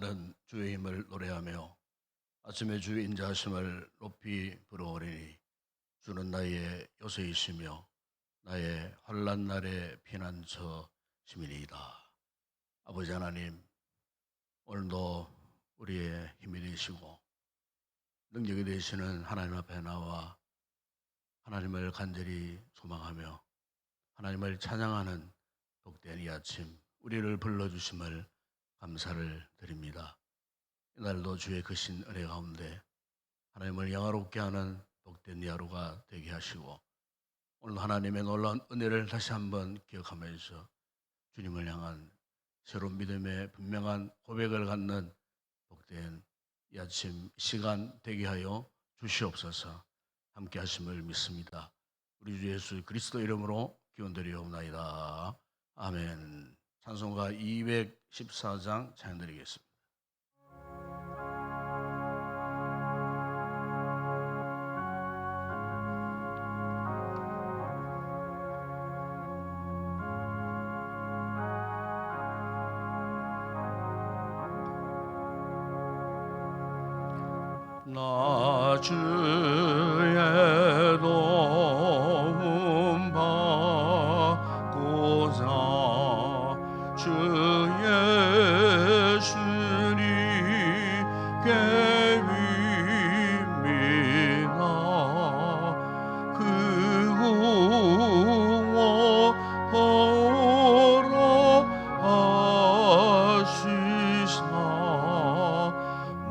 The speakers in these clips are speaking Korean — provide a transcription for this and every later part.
날은 주의 힘을 노래하며 아침에 주의 인자하심을 높이 부르오리니 주는 나의 요새이시며 나의 환난 날의 피난처심이니이다. 아버지 하나님, 오늘도 우리의 힘이 되시고 능력이 되시는 하나님 앞에 나와 하나님을 간절히 소망하며 하나님을 찬양하는 복된 이 아침, 우리를 불러주심을 감사를 드립니다. 이날도 주의 크신 은혜 가운데 하나님을 영화롭게 하는 복된 이 하루가 되게 하시고, 오늘 하나님의 놀라운 은혜를 다시 한번 기억하면서 주님을 향한 새로운 믿음의 분명한 고백을 갖는 복된 이 아침 시간 되게 하여 주시옵소서. 함께 하심을 믿습니다. 우리 주 예수 그리스도 이름으로 기원드리옵나이다. 아멘. 찬송가 214장 찬양드리겠습니다. 나 주의 도움 받고자 주 예수님께 빕니다. 그 구원하라 하시사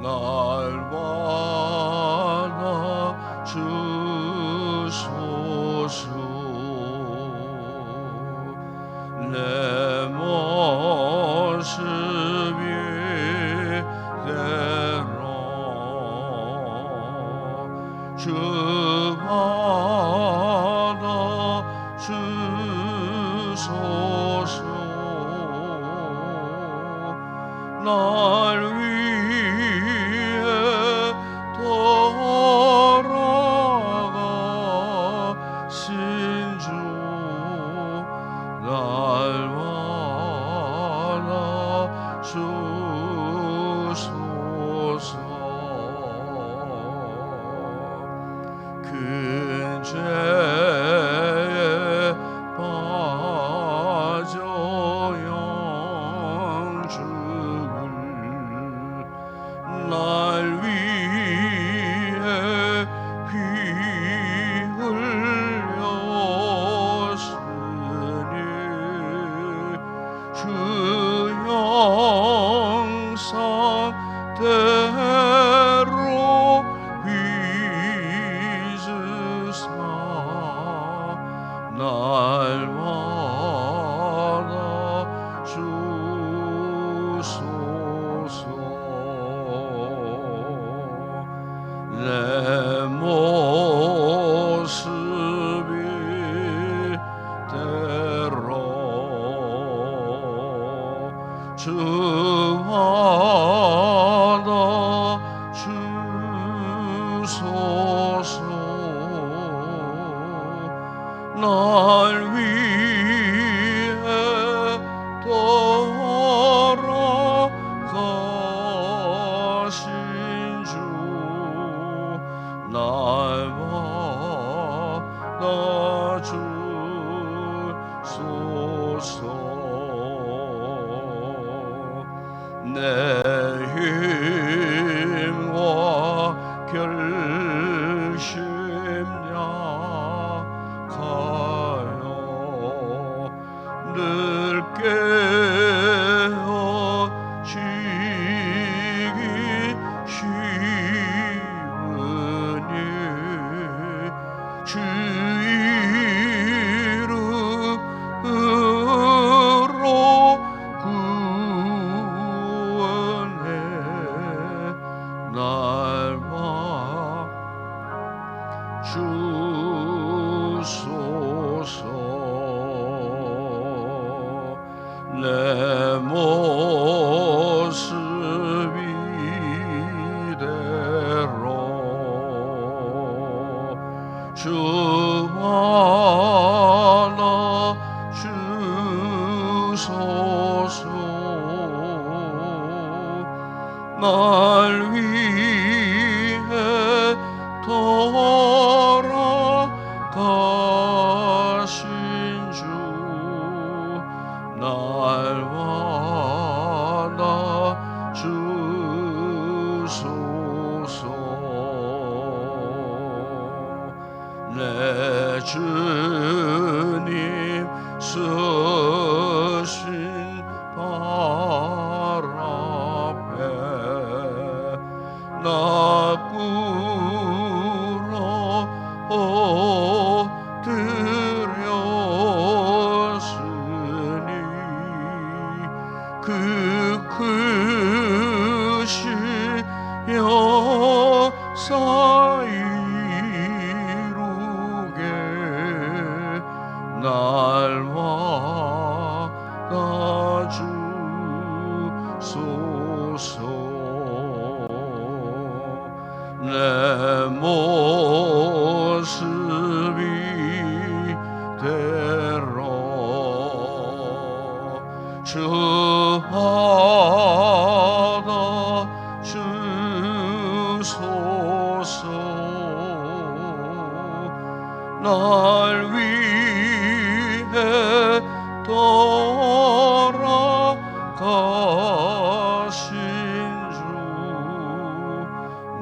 날 받아 주소서. 내 모습이 대로 주 받아 주소서. 날 위해 돌아가신 주 날 받아 주소서. 큰 죄에 빠져 영죽을 날 위해 피 흘렸으니 주 형상대로 빚으사 날 받아 주소서. 내 모습이 대로 주 받아 주소서. 날 위해 돌아가신 주 날 받아 주소서. 내 힘과 결심 약하여 늘 깨어지기 쉬우니 주 이름으로 구원해 날 받아 주소서. 내 모습이 대로 주 받아 주소서. 날 위해 돌아가신 주 날와 나 주소서. 내 주님 쓰신 발 앞에 나 꿇어 엎드렸으니 그 크신 역사 이루게 날와 나 주소서. 내 모습이 대로 주 받아 주소서. 날 위해 돌아가신 주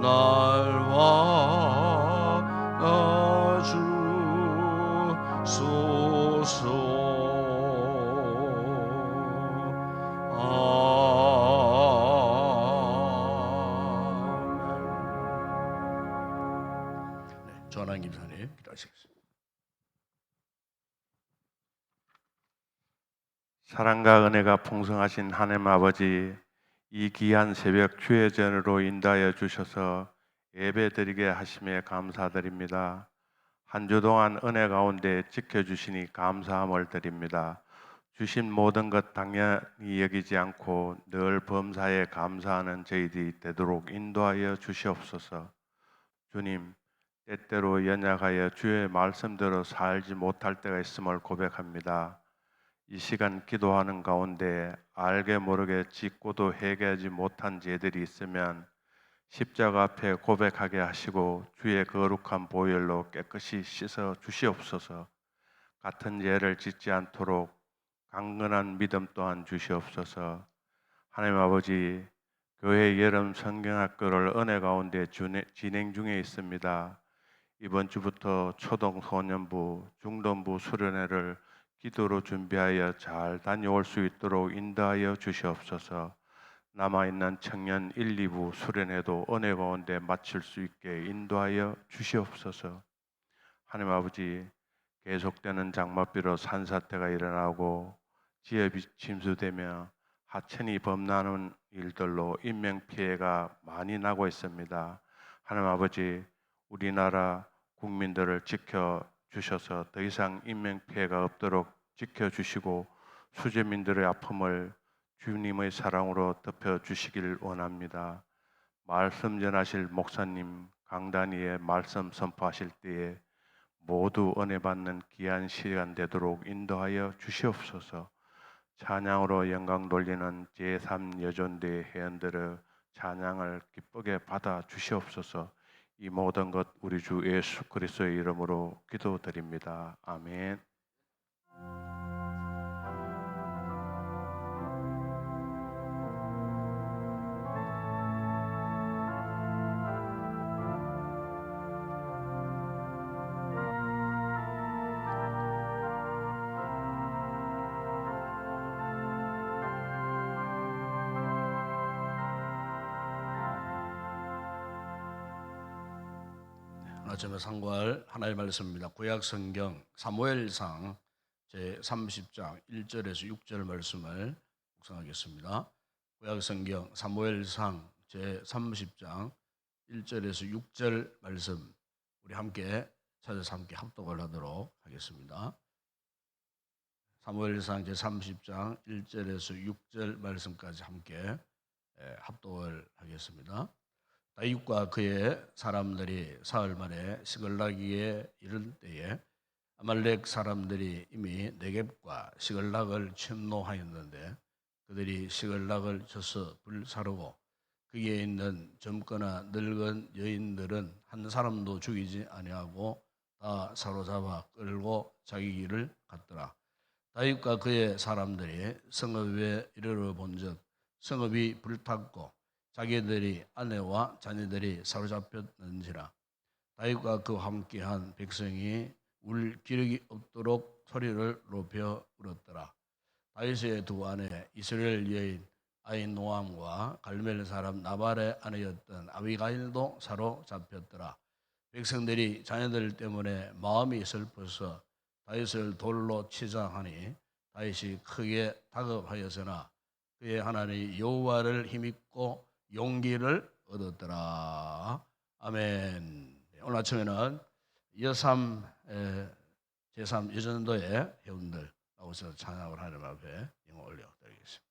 날와 나 주소서. 아멘. 전환 김사님 기도하시겠습니다. 사랑과 은혜가 풍성하신 하나님 아버지, 이 귀한 새벽 주의 전으로 인도하여 주셔서 예배드리게 하심에 감사드립니다. 한 주 동안 은혜 가운데 지켜주시니 감사함을 드립니다. 주신 모든 것 당연히 여기지 않고 늘 범사에 감사하는 저희들이 되도록 인도하여 주시옵소서. 주님, 때때로 연약하여 주의 말씀대로 살지 못할 때가 있음을 고백합니다. 이 시간 기도하는 가운데 알게 모르게 짓고도 회개하지 못한 죄들이 있으면 십자가 앞에 고백하게 하시고 주의 거룩한 보혈로 깨끗이 씻어 주시옵소서. 같은 죄를 짓지 않도록 강건한 믿음 또한 주시옵소서. 하나님 아버지, 교회 여름 성경학교를 은혜 가운데 진행 중에 있습니다. 이번 주부터 초등소년부, 중등부 수련회를 기도로 준비하여 잘 다녀올 수 있도록 인도하여 주시옵소서. 남아있는 청년 1, 2부 수련회도 은혜 가운데 마칠 수 있게 인도하여 주시옵소서. 하나님 아버지, 계속되는 장맛비로 산사태가 일어나고 지역이 침수되며 하천이 범람하는 일들로 인명피해가 많이 나고 있습니다. 하나님 아버지, 우리나라 국민들을 지켜주셔서 더 이상 인명피해가 없도록 지켜주시고 수재민들의 아픔을 주님의 사랑으로 덮여주시길 원합니다. 말씀 전하실 목사님 강단위에 말씀 선포하실 때에 모두 은혜 받는 귀한 시간 되도록 인도하여 주시옵소서. 찬양으로 영광 돌리는 제3여존대 회원들의 찬양을 기쁘게 받아 주시옵소서. 이 모든 것 우리 주 예수 그리스도의 이름으로 기도드립니다. 아멘. 아침에 상고할 하나님의 말씀입니다. 구약성경 사무엘상 제30장 1절에서 6절 말씀을 묵상하겠습니다. 구약성경 사무엘상 제30장 1절에서 6절 말씀 우리 함께 찾아서 함께 합독을 하도록 하겠습니다. 사무엘상 제30장 1절에서 6절 말씀까지 함께 합독을 하겠습니다. 다윗과 그의 사람들이 사흘 만에 시글락에 이를 때에 아말렉 사람들이 이미 네겝과 시글락을 침노하였는데 그들이 시글락을 쳐서 불사르고 거기에 있는 젊거나 늙은 여인들은 한 사람도 죽이지 아니하고 다 사로잡아 끌고 자기 길을 갔더라. 다윗과 그의 사람들이 성읍에 이르러 본즉 성읍이 불탔고 자기들이 아내와 자녀들이 사로잡혔는지라. 다윗과 그와 함께한 백성이 울 기력이 없도록 소리를 높여 울었더라. 다윗의 두 아내 이스라엘 여인 아히노암과 갈멜 사람 나발의 아내였던 아비가일도 사로잡혔더라. 백성들이 자녀들 때문에 마음이 슬퍼서 다윗을 돌로 치자 하니 다윗이 크게 다급하였으나 그의 하나님 여호와를 힘입고 용기를 얻었더라. 아멘. 오늘 아침에는 여삼 제3 여전도의 회원들 나오셔서 찬양을 하나님 앞에 영어 올려드리겠습니다.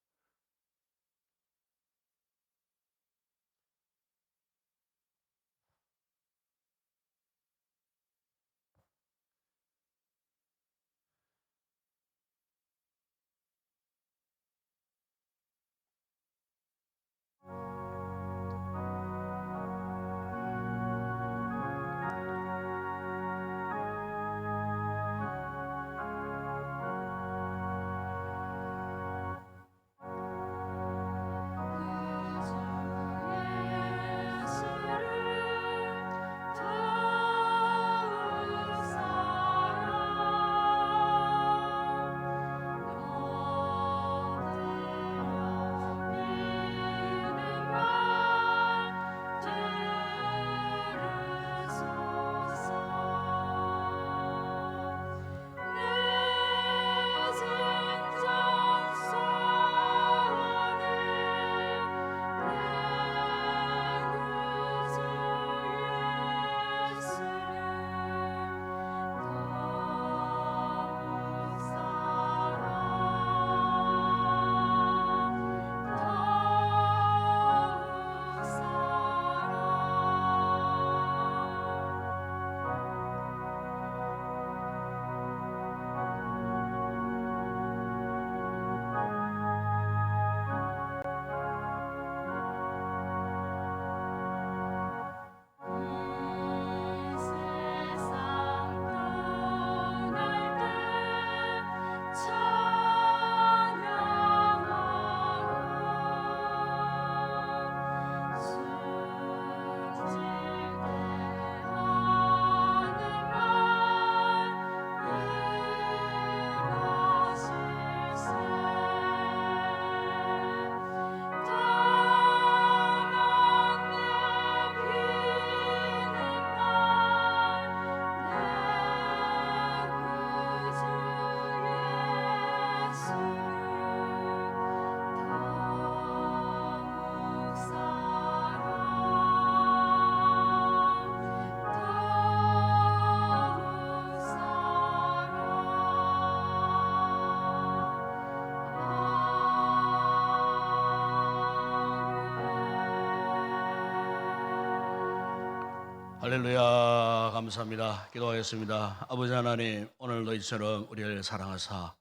할렐루야. 감사합니다. 기도하겠습니다. 아버지 하나님, 오늘도 이처럼 우리를 사랑하사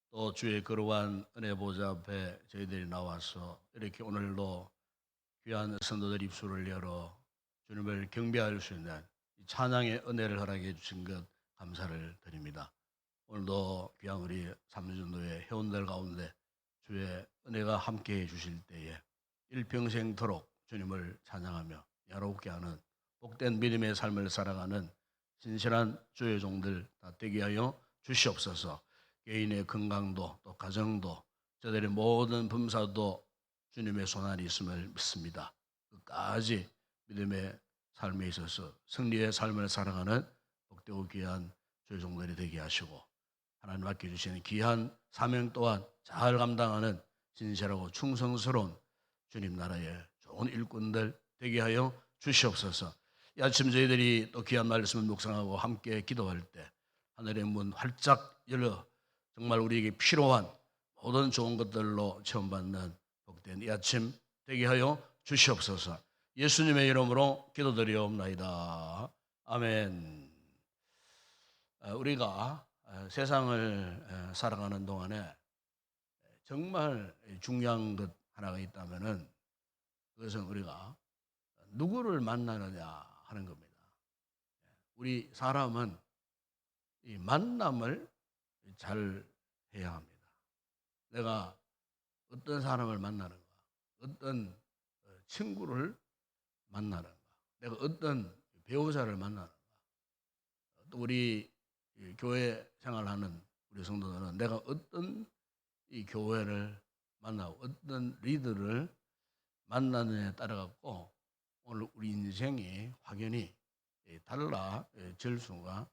또 주의 거룩한 은혜 보좌 앞에 저희들이 나와서 이렇게 오늘도 귀한 성도들 입술을 열어 주님을 경배할 수 있는 이 찬양의 은혜를 허락해 주신 것 감사를 드립니다. 오늘도 귀한 우리 삼전도의 회원들 가운데 주의 은혜가 함께해 주실 때에 일평생토록 주님을 찬양하며 야롭게 하는 복된 믿음의 삶을 살아가는 신실한 주의 종들 다 되게 하여 주시옵소서. 개인의 건강도 또 가정도 저들의 모든 범사도 주님의 손안에 있음을 믿습니다. 끝까지 믿음의 삶에 있어서 승리의 삶을 살아가는 복되고 귀한 주의 종들이 되게 하시고 하나님 맡겨주시는 귀한 사명 또한 잘 감당하는 진실하고 충성스러운 주님 나라의 좋은 일꾼들 되게 하여 주시옵소서. 이 아침 저희들이 또 귀한 말씀을 묵상하고 함께 기도할 때 하늘의 문 활짝 열려 정말 우리에게 필요한 모든 좋은 것들로 체험받는 복된 이 아침 되게 하여 주시옵소서. 예수님의 이름으로 기도드리옵나이다. 아멘. 우리가 세상을 살아가는 동안에 정말 중요한 것 하나가 있다면은 그것은 우리가 누구를 만나느냐 하는 겁니다. 우리 사람은 이 만남을 잘 해야 합니다. 내가 어떤 사람을 만나는가, 어떤 친구를 만나는가, 내가 어떤 배우자를 만나는가, 또 우리 이 교회 생활하는 우리 성도들은 내가 어떤 이 교회를 만나고 어떤 리더를 만나느냐에 따라 갖고 오늘 우리 인생이 확연히 달라질 수가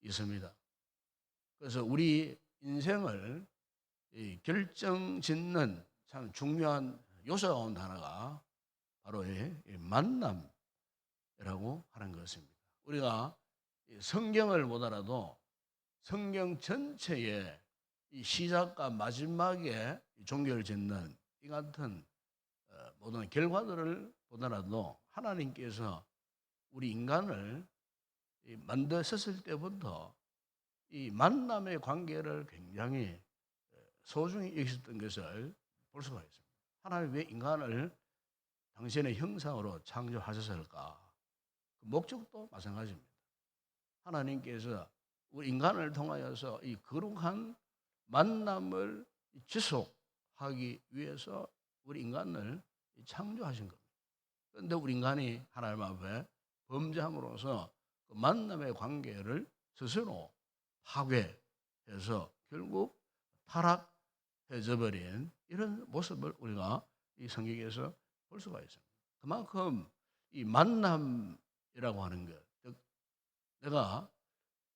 있습니다. 그래서 우리 인생을 결정짓는 참 중요한 요소 가운데 하나가 바로 이 만남이라고 하는 것입니다. 우리가 성경을 못 알아도 성경 전체의 이 시작과 마지막에 종결을 짓는 이 같은 모든 결과들을 보더라도 하나님께서 우리 인간을 만드셨을 때부터 이 만남의 관계를 굉장히 소중히 여기셨던 것을 볼 수가 있습니다. 하나님 왜 인간을 당신의 형상으로 창조하셨을까? 그 목적도 마찬가지입니다. 하나님께서 우리 인간을 통하여서 이 거룩한 만남을 지속하기 위해서 우리 인간을 창조하신 겁니다. 그런데 우리 인간이 하나님 앞에 범죄함으로써 그 만남의 관계를 스스로 파괴해서 결국 타락해져 버린 이런 모습을 우리가 이 성경에서 볼 수가 있습니다. 그만큼 이 만남이라고 하는 것, 즉 내가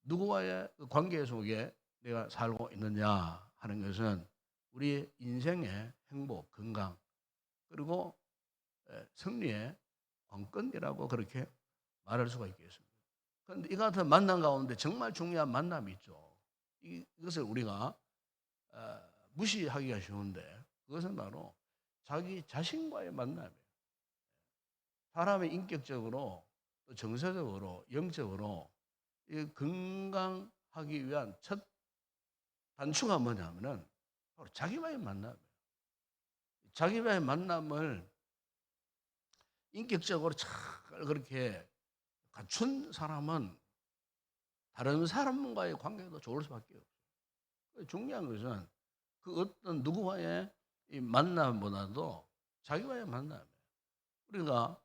누구와의 그 관계 속에 내가 살고 있느냐 하는 것은 우리 인생의 행복, 건강 그리고 승리의 관건이라고 그렇게 말할 수가 있겠습니다. 그런데 이 같은 만남 가운데 정말 중요한 만남이 있죠. 이것을 우리가 무시하기가 쉬운데 그것은 바로 자기 자신과의 만남이에요. 사람이 인격적으로 또 정서적으로 영적으로 건강하기 위한 첫 단추가 뭐냐면은 바로 자기와의 만남이에요. 자기와의 만남을 인격적으로 잘 그렇게 갖춘 사람은 다른 사람과의 관계도 좋을 수밖에 없어요. 중요한 것은 그 어떤 누구와의 이 만남보다도 자기와의 만남이에요. 우리가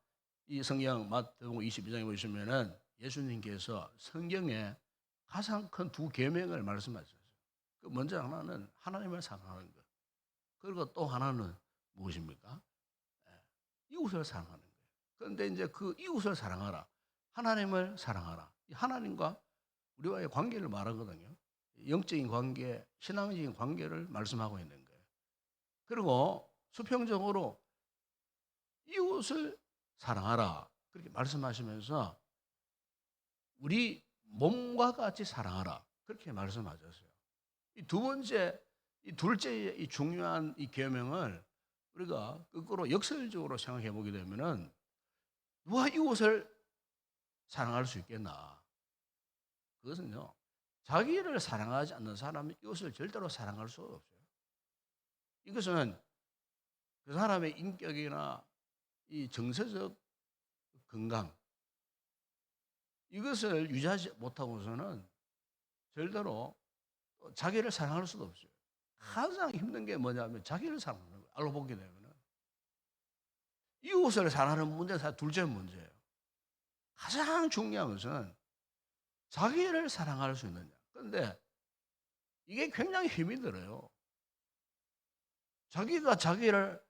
이 성경 마태복음 22장에 보시면은 예수님께서 성경에 가장 큰 두 계명을 말씀하셨어요. 그 먼저 하나는 하나님을 사랑하는 것. 그리고 또 하나는 무엇입니까? 이웃을 사랑하는 거예요. 그런데 이제 그 이웃을 사랑하라. 하나님을 사랑하라. 이 하나님과 우리와의 관계를 말하거든요. 영적인 관계, 신앙적인 관계를 말씀하고 있는 거예요. 그리고 수평적으로 이웃을 사랑하라. 그렇게 말씀하시면서 우리 몸과 같이 사랑하라. 그렇게 말씀하셨어요. 이 두 번째, 이 둘째 이 중요한 이 계명을 우리가 거꾸로 역설적으로 생각해 보게 되면은 누가 이웃을 사랑할 수 있겠나? 그것은요, 자기를 사랑하지 않는 사람은 이웃을 절대로 사랑할 수가 없어요. 이것은 그 사람의 인격이나 이 정서적 건강, 이것을 유지하지 못하고서는 절대로 자기를 사랑할 수도 없어요. 가장 힘든 게 뭐냐면 자기를 사랑하는 거예요. 알고 보게 되면은. 이웃을 사랑하는 문제가 둘째 문제예요. 가장 중요한 것은 자기를 사랑할 수 있느냐. 그런데 이게 굉장히 힘이 들어요. 자기가 자기를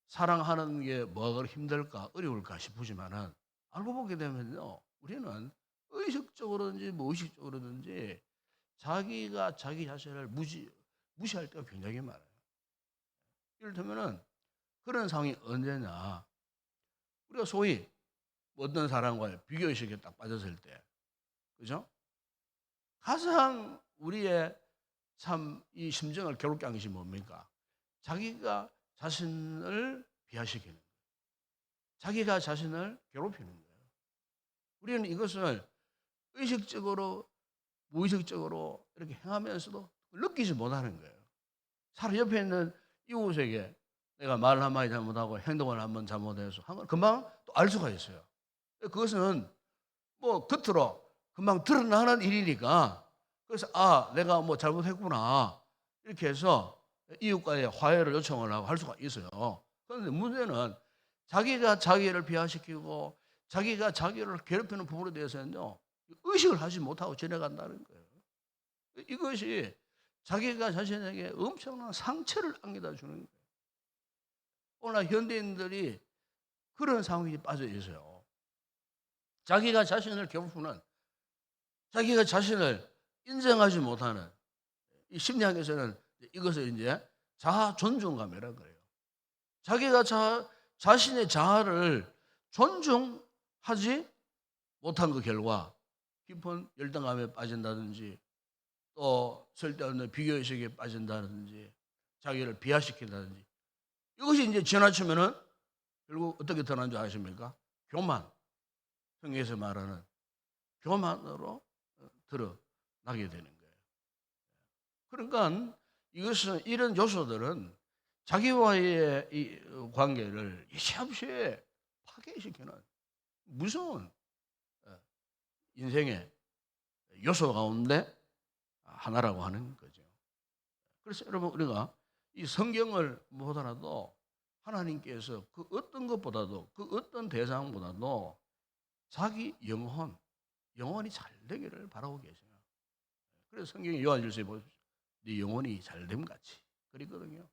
사랑하는 게 뭐가 힘들까, 어려울까 싶으지만은 알고 보게 되면요. 우리는 의식적으로든지 무의식적으로든지 자기가 자기 자신을 무시할 때가 굉장히 많아요. 이를테면은 그런 상황이 언제냐. 우리가 소위 어떤 사람과의 비교의식에 딱 빠졌을 때, 그죠? 가장 우리의 참 이 심정을 괴롭게 하는 것이 뭡니까? 자기가 자신을 비하시키는 거예요. 자기가 자신을 괴롭히는 거예요. 우리는 이것을 의식적으로, 무의식적으로 이렇게 행하면서도 느끼지 못하는 거예요. 사람 옆에 있는 이웃에게 내가 말 한마디 잘못하고 행동을 한번 잘못해서 한 건 금방 또 알 수가 있어요. 그것은 뭐 겉으로 금방 드러나는 일이니까, 그래서 내가 뭐 잘못했구나 이렇게 해서 이웃과의 화해를 요청을 하고 할 수가 있어요. 그런데 문제는 자기가 자기를 비하시키고 자기가 자기를 괴롭히는 부분에 대해서는요, 의식을 하지 못하고 지내간다는 거예요. 이것이 자기가 자신에게 엄청난 상처를 안겨다 주는 거예요. 오늘 현대인들이 그런 상황에 빠져 있어요. 자기가 자신을 괴롭히는, 자기가 자신을 인정하지 못하는, 이 심리학에서는 이것을 이제 자아 존중감이라고 그래요. 자기가 자신의 자아를 존중하지 못한 그 결과 깊은 열등감에 빠진다든지, 또 쓸데없는 비교의식에 빠진다든지, 자기를 비하시킨다든지, 이것이 이제 지나치면은 결국 어떻게 드러나는 줄 아십니까? 교만, 성경에서 말하는 교만으로 드러나게 되는 거예요. 그러니까 이것은, 이런 요소들은 자기와의 이 관계를 이시없이 파괴시키는 무서운 인생의 요소 가운데 하나라고 하는 거죠. 그래서 여러분, 우리가 이 성경을 보더라도 하나님께서 그 어떤 것보다도, 그 어떤 대상보다도 자기 영혼이 잘 되기를 바라고 계세요. 그래서 성경의 요한일서에 보십시오. 네 영혼이 잘됨 같이 그랬거든요.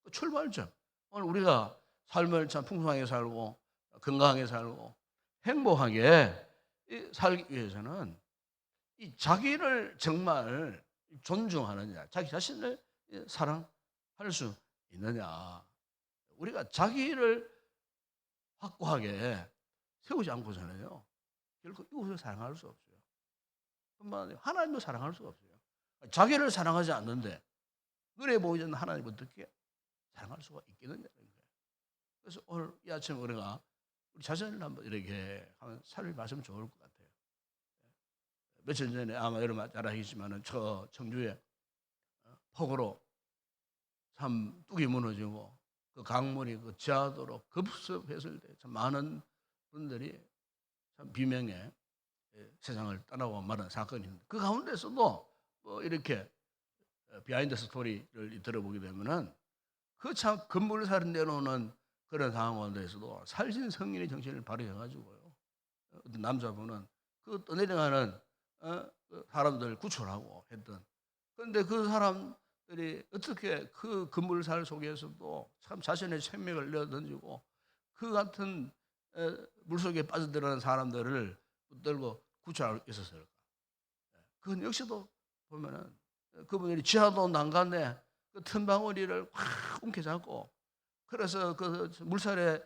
그 출발점. 오늘 우리가 삶을 참 풍성하게 살고 건강하게 살고 행복하게 살기 위해서는 이 자기를 정말 존중하느냐, 자기 자신을 사랑할 수 있느냐. 우리가 자기를 확고하게 세우지 않고서는요, 결국 이웃을 사랑할 수 없어요. 뿐만 아니라 하나님도 사랑할 수가 없어요. 자기를 사랑하지 않는데 눈에 보이지 않는 하나님 어떻게 사랑할 수가 있겠느냐는 거예요. 그래서 오늘 이 아침 우리가 우리 자신을 한번 이렇게 하면 살펴봤으면 좋을 것 같아요. 며칠 전에 아마 여러분 잘 아시지만은 저 청주에 폭우로 참 뚝이 무너지고 그 강물이 그 지하도로 급습했을 때 참 많은 분들이 참 비명에 세상을 떠나고 말한 사건이 있는데, 그 가운데서도 뭐 이렇게 비하인드 스토리를 들어보게 되면은 그 참 건물살인 내놓는 그런 상황 가운데서도 살신 성인의 정신을 발휘해가지고요, 어떤 남자분은 그 떠내려가는 그 사람들 구출하고 했던, 그런데 그 사람들이 어떻게 그 건물살 속에서도 참 자신의 생명을 내어던지고 그 같은 물속에 빠져들어가는 사람들을 붙들고 구출할 수 있었을까? 그건 역시도 보면은 그분들이 지하도 난간에 그 틈바구니를 확 움켜잡고, 그래서 그 물살에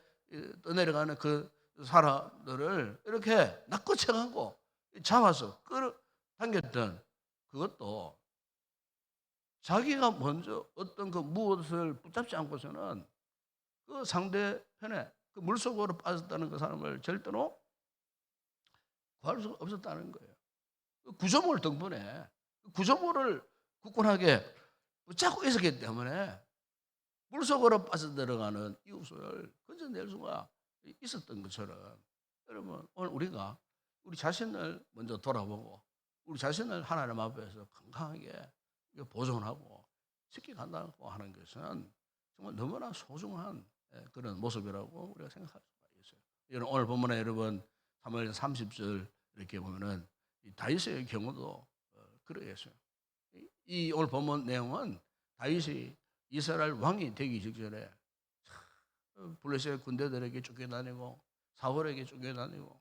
떠내려가는 그 사람들을 이렇게 낚아채고 잡아서 끌어당겼던, 그것도 자기가 먼저 어떤 그 무엇을 붙잡지 않고서는 그 상대편에 그 물속으로 빠졌다는 그 사람을 절대로 구할 수가 없었다는 거예요. 그 구조물 덕분에, 그 구조물을 굳건하게 붙잡고 있었기 때문에 물속으로 빠져들어가는 이웃을 건져낼 수가 있었던 것처럼, 여러분 오늘 우리가 우리 자신을 먼저 돌아보고 우리 자신을 하나님 앞에서 건강하게 보존하고 지켜간다고 하는 것은 정말 너무나 소중한 그런 모습이라고 우리가 생각할 수가 있어요. 여러분 오늘 본문에 여러분 3월 30절 이렇게 보면은 이 다윗의 경우도 그러했어요. 이 오늘 본문 내용은 다윗이 이스라엘 왕이 되기 직전에 블레셋 군대들에게 쫓겨다니고 사울에게 쫓겨다니고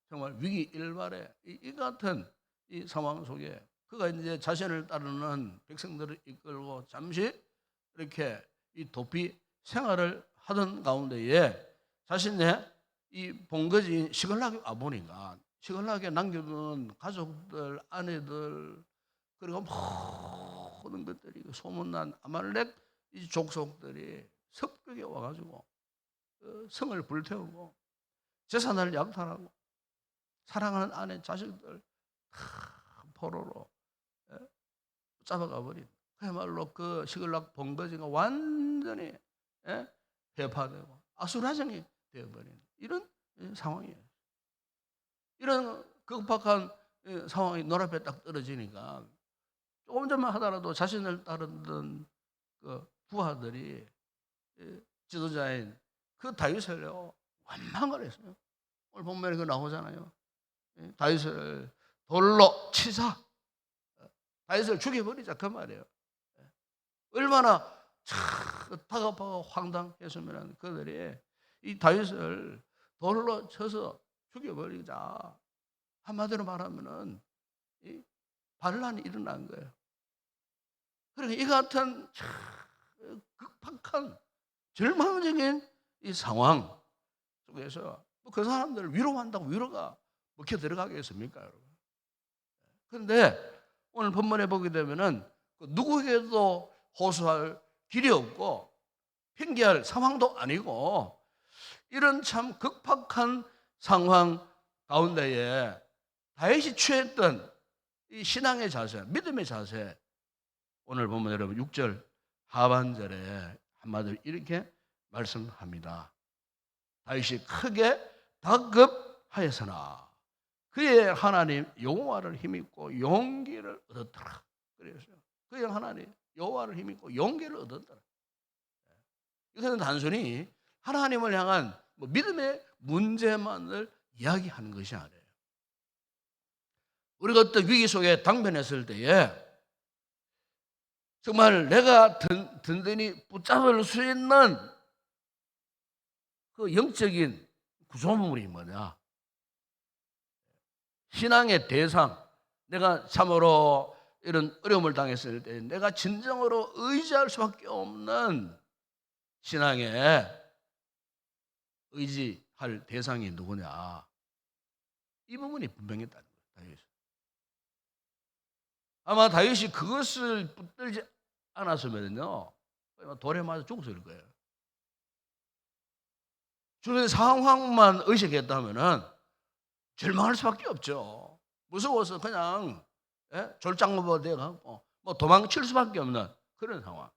정말 위기 일발에 이 같은 이 상황 속에 그가 이제 자신을 따르는 백성들을 이끌고 잠시 이렇게 이 도피 생활을 하던 가운데에 자신의 이 본거지인 시글락에 와보니까 시글락에 남겨둔 가족들, 아내들, 그리고 모든 것들이 소문난 아말렉 이 족속들이 습격에 와가지고 성을 불태우고 재산을 약탈하고 사랑하는 아내, 자식들 포로로 잡아가 버린, 그야말로 그 시글락 본거지가 완전히 배파되고 아수라장이 되어버리는 이런 상황이에요. 이런 급박한 상황이 눈앞에 딱 떨어지니까 조금 전만 하더라도 자신을 따르던 그 부하들이 지도자인 그 다윗을요 원망을 했어요. 오늘 본문에 그 나오잖아요. 다윗을 돌로 치자, 다윗을 죽여버리자 그 말이에요. 얼마나 다급하고 황당했으면 그들이 이 다윗을 돌로 쳐서 죽여버리자. 한마디로 말하면은 이 반란이 일어난 거예요. 그러니까 이 같은 급박한 절망적인 이 상황 속에서 그 사람들을 위로한다고 위로가 먹혀 들어가겠습니까, 여러분? 그런데 오늘 본문에 보게 되면은 누구에게도 호소할 길이 없고 핑계할 상황도 아니고 이런 참 급박한 상황 가운데에 다윗이 취했던 이 신앙의 자세, 믿음의 자세, 오늘 보면 여러분 6절 하반절에 한마디로 이렇게 말씀합니다. 다윗이 크게 다급하였으나 그의 하나님 여호와를 힘입고 용기를 얻었더라. 그랬어요. 그의 하나님 여호와를 힘입고 용기를 얻었더라. 이것은 단순히 하나님을 향한 믿음의 문제만을 이야기하는 것이 아니에요. 우리가 어떤 위기 속에 당면했을 때에 정말 내가 든든히 붙잡을 수 있는 그 영적인 구조물이 뭐냐? 신앙의 대상, 내가 참으로 이런 어려움을 당했을 때 내가 진정으로 의지할 수밖에 없는 신앙에 의지할 대상이 누구냐? 이 부분이 분명했다는 거예요. 아마 다윗이 그것을 붙들지 않았으면요 돌에 맞아 죽었을 거예요. 주변의 상황만 의식했다면은 절망할 수밖에 없죠. 무서워서 그냥 졸장모버 돼가고 뭐 도망칠 수밖에 없는 그런 상황.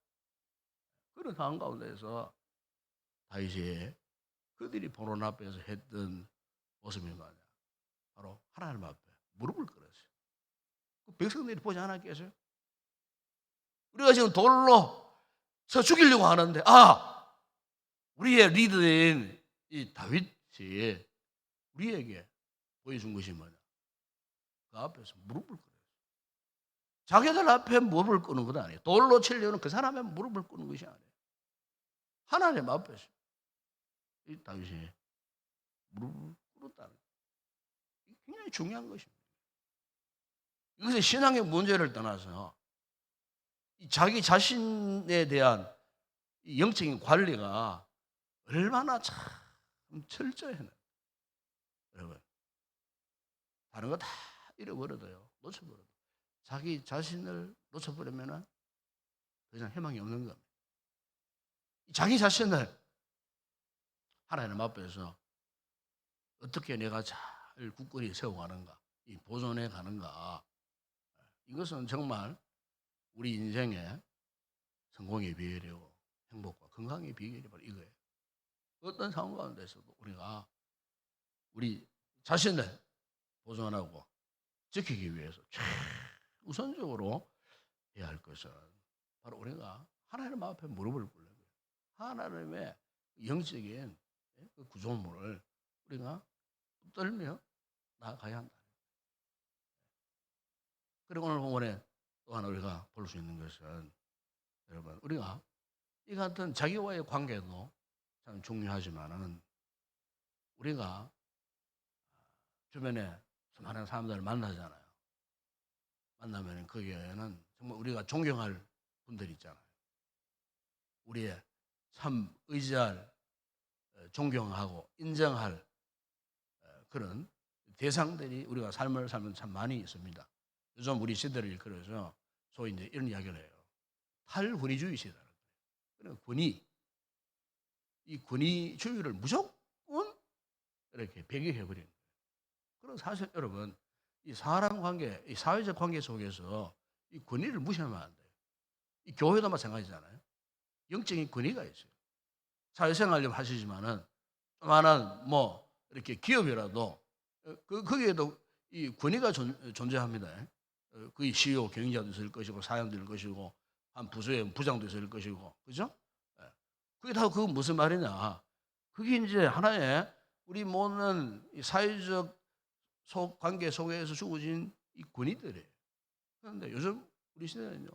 그런 상황 가운데서 다윗이 그들이 보는 앞에서 했던 모습이 뭐냐? 바로 하나님 앞에 무릎을 꿇었어요. 그 백성들이 보지 않았겠어요? 우리가 지금 돌로 쳐 죽이려고 하는데 우리의 리더인 이 다윗이 우리에게 보여준 것이 뭐냐? 그 앞에서 무릎을 꿇어요. 자기들 앞에 무릎을 꿇는 것 아니에요. 돌로 치려는 그 사람의 무릎을 꿇는 것이 아니에요. 하나님 앞에서 이 다윗이 무릎을 꿇었다는 거예요. 굉장히 중요한 것입니다. 이것은 신앙의 문제를 떠나서 자기 자신에 대한 영적인 관리가 얼마나 참 철저해요. 여러분, 다른 거 다 잃어버려도요, 놓쳐버려도 자기 자신을 놓쳐버리면 더 이상 희망이 없는 겁니다. 자기 자신을 하나님 앞에서 어떻게 내가 잘 굳건히 세워가는가, 이 보존해 가는가, 이것은 정말 우리 인생의 성공의 비결이고 행복과 건강의 비결이 바로 이거예요. 어떤 상황 가운데서도 우리가 우리 자신을 보존하고 지키기 위해서 우선적으로 해야 할 것은 바로 우리가 하나님 앞에 무릎을 꿇는 거예요. 하나님의 영적인 그 구조물을 우리가 붙들며 나아가야 한다. 그리고 오늘 본문에 또 하나 우리가 볼 수 있는 것은 여러분, 우리가 이 같은 자기와의 관계도 참 중요하지만은 우리가 주변에 수많은 사람들을 만나잖아요. 만나면 거기에는 정말 우리가 존경할 분들이 있잖아요. 우리의 참 의지할, 존경하고 인정할 그런 대상들이 우리가 삶을 살면 참 많이 있습니다. 요즘 우리 시대를 일컬어서 소위 이제 이런 이야기를 해요. 탈권위주의시다. 그러니까 이 권위주의를 무조건 이렇게 배격해버리는 거예요. 그럼 사실 여러분, 이 사람 관계, 이 사회적 관계 속에서 이 권위를 무시하면 안 돼요. 이 교회도 마찬가지잖아요. 영적인 권위가 있어요. 사회생활 좀 하시지만은 조만한 뭐 이렇게 기업이라도 거기에도 이 권위가 존재합니다. 거기 CEO 경영자도 있을 것이고 사장도 있을 것이고 한 부서의 부장도 있을 것이고 그죠? 예. 그게 다 그건 무슨 말이냐? 그게 이제 하나의 우리 모든 이 사회적 관계 속에서 주어진 이 권위들이에요. 그런데 요즘 우리 시대는요,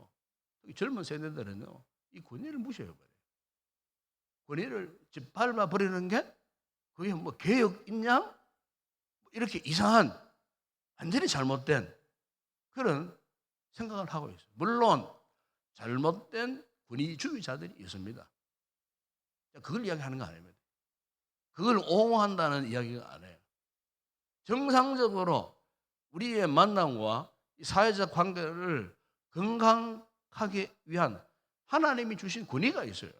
특히 젊은 세대들은요, 이 권위를 무시해버려요. 권위를 짓밟아 버리는 게 그게 뭐 개혁 있냐? 이렇게 이상한 완전히 잘못된 그런 생각을 하고 있어요. 물론 잘못된 권위주의자들이 있습니다. 그걸 이야기하는 거 아닙니다. 그걸 옹호한다는 이야기가 아니에요. 정상적으로 우리의 만남과 사회적 관계를 건강하게 위한 하나님이 주신 권위가 있어요.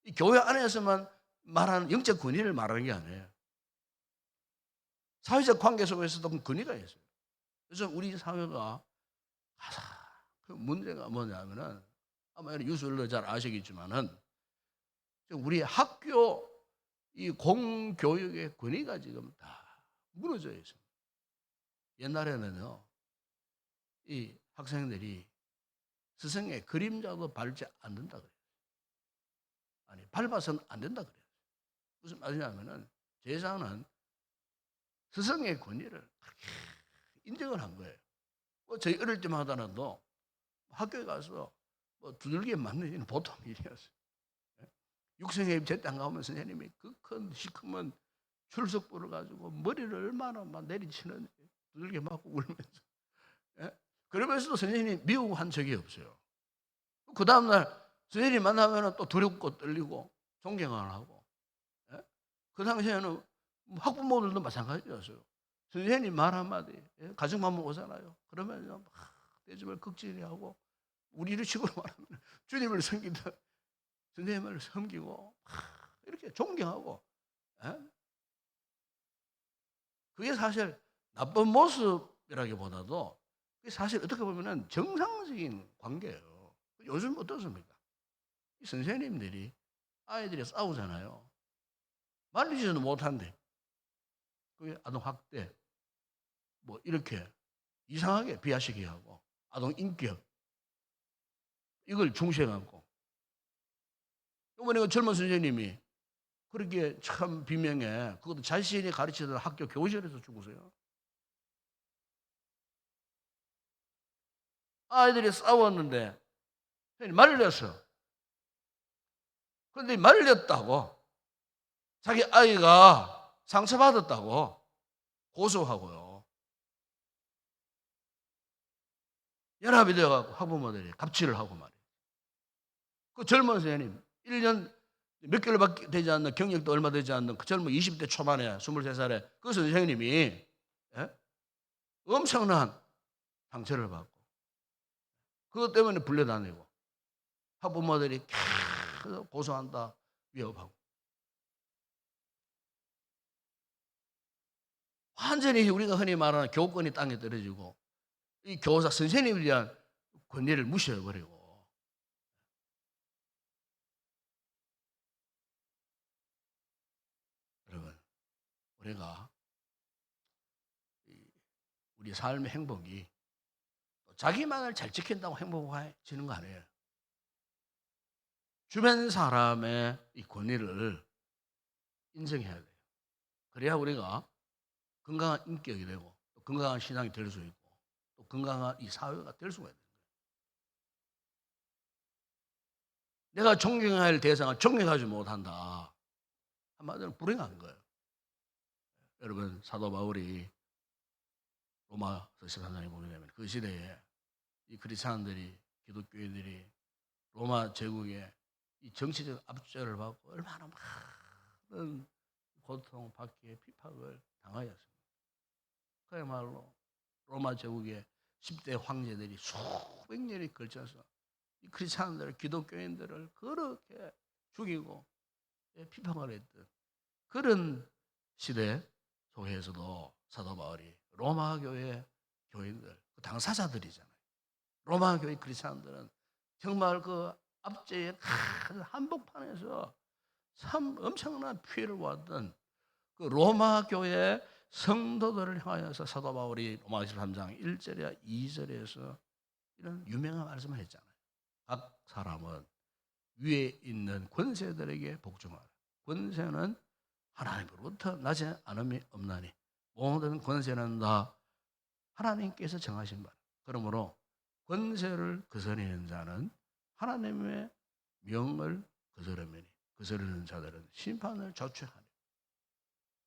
이 교회 안에서만 말하는 영적 권위를 말하는 게 아니에요. 사회적 관계 속에서도 권위가 있어요. 그래서 우리 사회가 가장 그 문제가 뭐냐면은 아마 뉴스를 잘 아시겠지만은 우리 학교 이 공교육의 권위가 지금 다 무너져 있습니다. 옛날에는요, 이 학생들이 스승의 그림자도 밟지 않는다 그래요. 아니, 밟아서는 안 된다 그래요. 무슨 말이냐면은 제자는 스승의 권위를 그렇게 인정을 한 거예요. 뭐 저희 어릴 때만 하더라도 학교에 가서 뭐 두들기에 맞는 일은 보통 일이었어요. 육성회의 제때 안 가면 선생님이 그 큰 시커먼 출석부를 가지고 머리를 얼마나 막 내리치는 두들겨 맞고 울면서 그러면서도 선생님이 미우고 한 적이 없어요. 그 다음날 선생님 만나면 또 두렵고 떨리고 존경을 하고 그 당시에는 학부모들도 마찬가지였어요. 선생님 말 한마디 가정만물 오잖아요. 그러면 대접을 극진히 하고 우리 식으로 말하면 주님을 섬기다 선생님을 섬기고 이렇게 존경하고 그게 사실 나쁜 모습이라기보다도 그게 사실 어떻게 보면 정상적인 관계예요. 요즘 어떻습니까? 이 선생님들이 아이들이 싸우잖아요. 말리지도 못한대. 그게 아동학대 뭐 이렇게 이상하게 비하시게 하고 아동인격 이걸 중시해갖고 이번에 그 젊은 선생님이 그렇게 참 비명해. 그것도 자신이 가르치던 학교 교실에서 죽으세요. 아이들이 싸웠는데 말렸어. 그런데 말렸다고 자기 아이가 상처받았다고 고소하고요. 연합이 되어가지고 학부모들이 갑질을 하고 말이에요. 그 젊은 선생님 1년 몇 개월밖에 되지 않는 경력도 얼마 되지 않는 그 젊은 20대 초반에 23살에 그 선생님이 엄청난 상처를 받고 그것 때문에 불려다니고 학부모들이 계속 고소한다 위협하고 완전히 우리가 흔히 말하는 교권이 땅에 떨어지고 이 교사 선생님에 대한 권리를 무시해버리고 여러분 우리가 우리 삶의 행복이 자기만을 잘 지킨다고 행복해지는 거 아니에요. 주변 사람의 이 권위를 인정해야 돼요. 그래야 우리가 건강한 인격이 되고 또 건강한 신앙이 될 수 있고 또 건강한 이 사회가 될 수가 있는 거예요. 내가 존경해야 할 대상을 존경하지 못한다. 한마디로 불행한 거예요. 여러분 사도 바울이 로마서 13장에 보게 되면 그 시대에 이 그리스도인들이 기독교인들이 로마 제국의 이 정치적 압제를 받고 얼마나 많은 고통, 박해, 핍박을 당하였습니다. 그야말로 로마 제국의 10대 황제들이 수백 년이 걸쳐서 이 크리스찬들, 기독교인들을 그렇게 죽이고 핍박을 했던 그런 시대 속에서도 사도 바울이 로마 교회 교인들, 당사자들이잖아요. 로마 교회 크리스찬들은 정말 그 압제의 큰 한복판에서 참 엄청난 피해를 보았던 그 로마 교회 성도들을 향하여서 사도 바울이 로마 13장 1절이야 2절에서 이런 유명한 말씀을 했잖아요. 각 사람은 위에 있는 권세들에게 복종하라. 권세는 하나님으로부터 나지 않음이 없나니 모든 권세는 다 하나님께서 정하신 바라. 그러므로 권세를 거스르는 자는 하나님의 명을 거스르는 자들은 심판을 자초하니.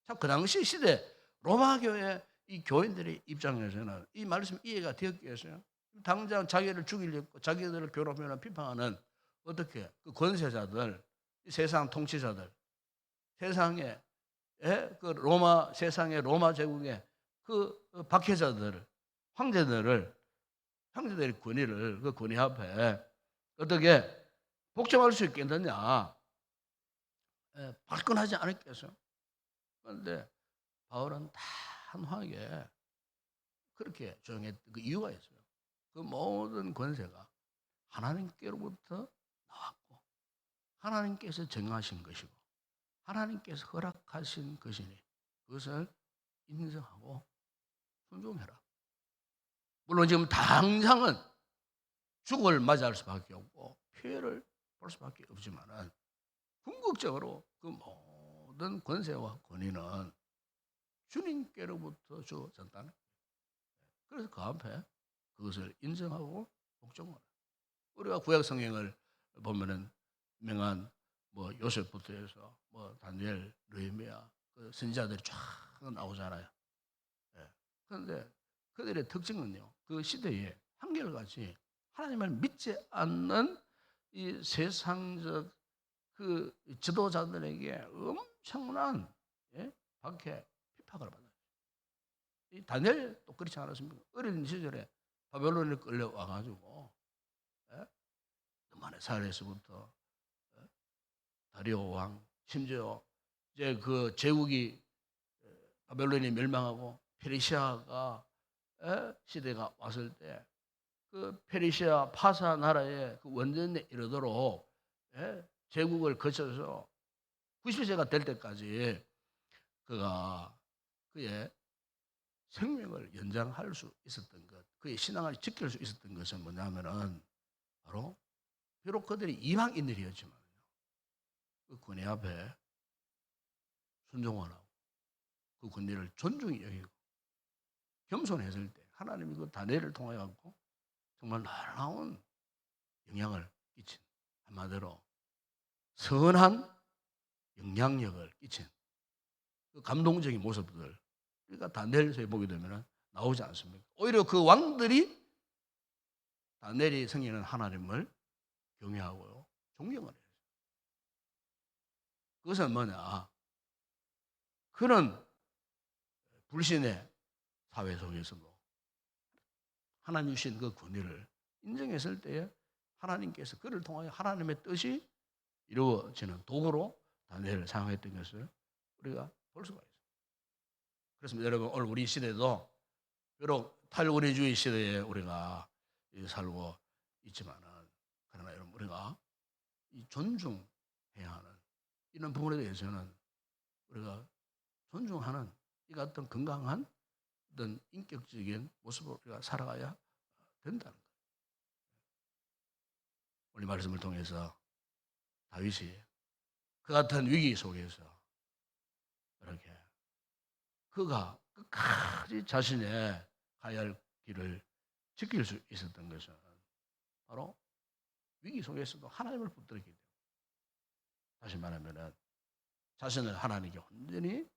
참 그 당시 시대 로마 교회 이 교인들의 입장에서는 이 말씀 이해가 되었겠어요? 당장 자기를 죽이려고 자기들을 괴롭히는 비판하는 어떻게 그 권세자들, 세상 통치자들, 세상에 그 로마 세상의 로마 제국의 그 박해자들, 황제들의 권위를 그 권위 앞에 어떻게 복종할 수 있겠느냐? 발끈하지 않았겠어요? 그런데 바울은 단호하게 그렇게 조용했던 그 이유가 있어요. 그 모든 권세가 하나님께로부터 나왔고 하나님께서 정하신 것이고 하나님께서 허락하신 것이니 그것을 인정하고 순종해라. 물론 지금 당장은 죽을 맞이할 수밖에 없고 피해를 볼 수밖에 없지만은 궁극적으로 그 모든 권세와 권위는 주님께로부터 주어졌다는 거예요. 그래서 그 앞에 그것을 인정하고 복종하라. 우리가 구약 성경을 보면은 유명한 뭐 요셉부터 해서 뭐 다니엘, 느헤미야 그 선지자들이 쫙 나오잖아요. 그런데 그들의 특징은요, 그 시대에 한결같이 하나님을 믿지 않는 이 세상적 그 지도자들에게 엄청난 박해, 피박을 받아요. 이 다니엘도 그렇지 않았습니까? 어린 시절에 바벨론에 끌려와가지고 만해살에서부터 다리오 왕, 심지어 이제 그 제국이 바벨론이 멸망하고 페르시아가 시대가 왔을 때 그 페르시아 파사 나라의 그 원전에 이르도록 제국을 거쳐서 90세가 될 때까지 그가 그의 생명을 연장할 수 있었던 것, 그의 신앙을 지킬 수 있었던 것은 뭐냐면은 바로 비록 그들이 이방인들이었지만 그 권위 앞에 순종을 하고 그 권위를 존중히 여기고 겸손했을 때 하나님이 그 다니엘을 통하여 갖고 정말 놀라운 영향을 끼친, 한마디로 선한 영향력을 끼친 그 감동적인 모습들, 그러니까 다니엘서에 보게 되면 나오지 않습니까? 오히려 그 왕들이 다니엘이 섬기는 하나님을 경외하고요, 존경을 해요. 그것은 뭐냐? 그런 불신의 사회 속에서도 하나님 주신 그 권위를 인정했을 때에 하나님께서 그를 통하여 하나님의 뜻이 이루어지는 도구로 다니엘을 사용했던 것을 우리가 볼 수가 있어요. 그렇습니다. 여러분, 오늘 우리 시대도 비록 탈권위주의 시대에 우리가 살고 있지만은, 그러나 여러분, 우리가 이 존중해야 하는 이런 부분에 대해서는 우리가 존중하는 이 같은 건강한 어떤 인격적인 모습으로 우리가 살아가야 된다는 거예요. 오늘 말씀을 통해서 다윗이 그 같은 위기 속에서 이렇게 그가 끝까지 자신의 가야 할 길을 지킬 수 있었던 것은 바로 위기 속에서도 하나님을 붙들었기 때문에, 다시 말하면 자신을 하나님께 온전히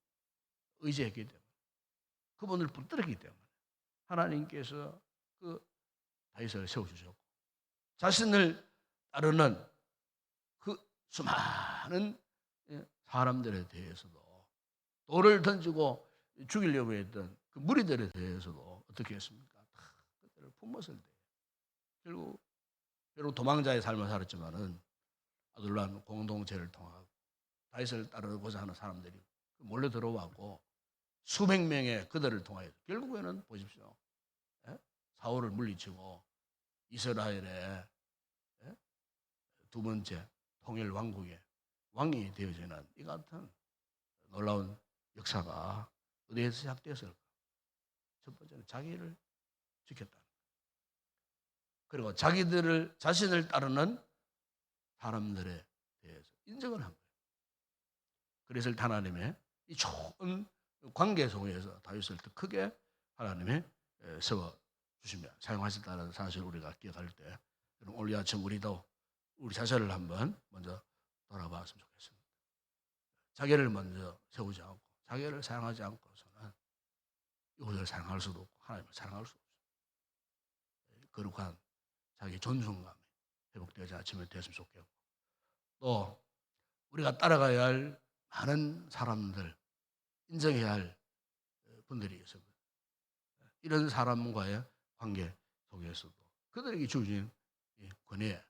의지했기 때문에, 그분을 붙들었기 때문에 하나님께서 그 다윗을 세워주셨고, 자신을 따르는 그 수많은 사람들에 대해서도, 돌을 던지고 죽이려고 했던 그 무리들에 대해서도 어떻게 했습니까? 다 그들을 품었을 때 결국 비록 도망자의 삶을 살았지만은 아둘람 공동체를 통하고 다윗을 따르고자 하는 사람들이 몰려 들어왔고 수백 명의 그들을 통하여 결국에는 보십시오, 사울을 물리치고 이스라엘의 두 번째 통일 왕국의 왕이 되어지는 이 같은 놀라운 역사가 어디에서 시작되었을까? 첫 번째는 자기를 지켰다. 그리고 자신을 따르는 사람들에 대해서 인정을 한 거예요. 그래서 하나님의 이 좋은 관계 속에서 다윗을 더 크게 하나님이 세워 주시며 사용하셨다는 사실을 우리가 기억할 때, 오늘 아침 우리도 우리 자신을 한번 먼저 돌아봤으면 좋겠습니다. 자기를 먼저 세우지 않고 자기를 사랑하지 않고서는 이웃을 사랑할 수도 없고 하나님을 사랑할 수도 없어요. 거룩한 자기 존중감이 회복되지 아침에 됐으면 좋겠고, 또 우리가 따라가야 할 많은 사람들, 인정해야 할 분들이 있습니다. 이런 사람과의 관계 속에서도 그들에게 주어진 권위에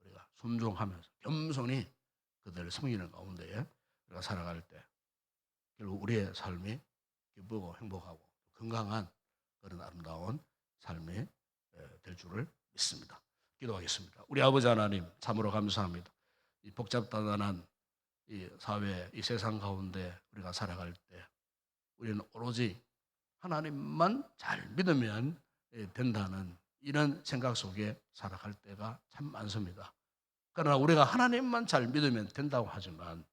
우리가 순종하면서 겸손히 그들을 섬기는 가운데 우리가 살아갈 때 결국 우리의 삶이 기쁘고 행복하고 건강한 그런 아름다운 삶이 될 줄을 믿습니다. 기도하겠습니다. 우리 아버지 하나님, 참으로 감사합니다. 이 복잡다단한 이 사회, 이 세상 가운데 우리가 살아갈 때 우리는 오로지 하나님만 잘 믿으면 된다는 이런 생각 속에 살아갈 때가 참 많습니다. 그러나 우리가 하나님만 잘 믿으면 된다고 하지만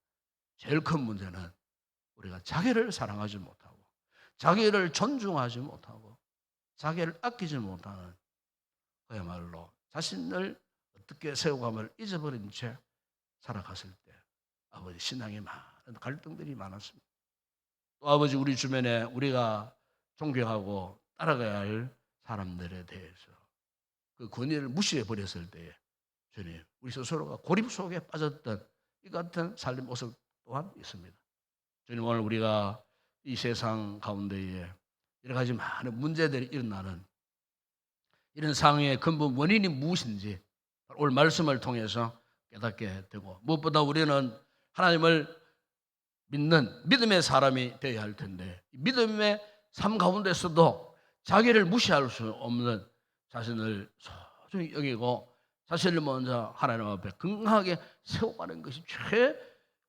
제일 큰 문제는 우리가 자기를 사랑하지 못하고 자기를 존중하지 못하고 자기를 아끼지 못하는, 그야말로 자신을 어떻게 세워감을 잊어버린 채 살아갔을 때 아버지, 신앙에 많은 갈등들이 많았습니다. 또 아버지, 우리 주변에 우리가 존경하고 따라가야 할 사람들에 대해서 그 권위를 무시해 버렸을 때에 주님, 우리 스스로가 고립 속에 빠졌던 이 같은 삶의 모습 또한 있습니다. 주님, 오늘 우리가 이 세상 가운데에 여러 가지 많은 문제들이 일어나는 이런 상황의 근본 원인이 무엇인지 오늘 말씀을 통해서 깨닫게 되고, 무엇보다 우리는 하나님을 믿는 믿음의 사람이 되어야 할 텐데, 믿음의 삶 가운데서도 자기를 무시할 수 없는 자신을 소중히 여기고 자신을 먼저 하나님 앞에 건강하게 세워가는 것이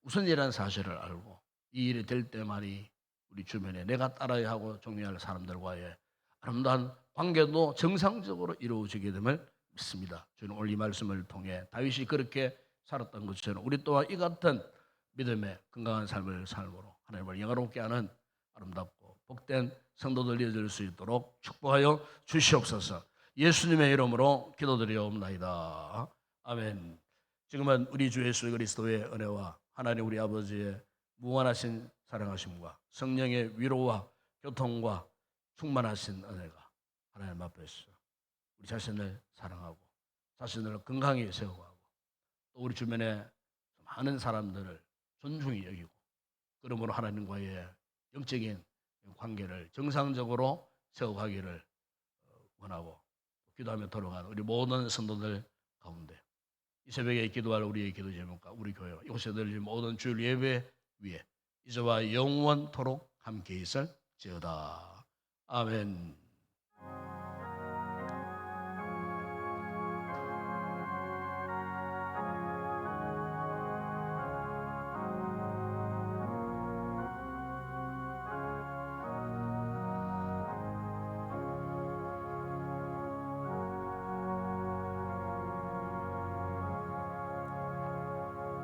최우선이라는 사실을 알고, 이 일이 될 때만이 우리 주변에 내가 따라야 하고 존경할 사람들과의 아름다운 관계도 정상적으로 이루어지게 됨을 믿습니다. 저는 오늘 이 말씀을 통해 다윗이 그렇게 살았던 것처럼 우리 또한 이 같은 믿음의 건강한 삶을 삶으로 하나님을 영화롭게 하는 아름답고 복된 성도들 되어질 수 있도록 축복하여 주시옵소서. 예수님의 이름으로 기도드리옵나이다. 아멘. 지금은 우리 주 예수 그리스도의 은혜와 하나님 우리 아버지의 무한하신 사랑하심과 성령의 위로와 교통과 충만하신 은혜가 하나님 앞에서 우리 자신을 사랑하고 자신을 건강히 세워가고 또 우리 주변에 많은 사람들을 존중히 여기고, 그러므로 하나님과의 영적인 관계를 정상적으로 세워가기를 원하고 기도하며 돌아가는 우리 모든 성도들 가운데 이 새벽에 기도할 우리의 기도 제목과 우리 교회 이곳에 들릴 모든 주일 예배 위에 이제와 영원토록 함께 있을지어다. 아멘.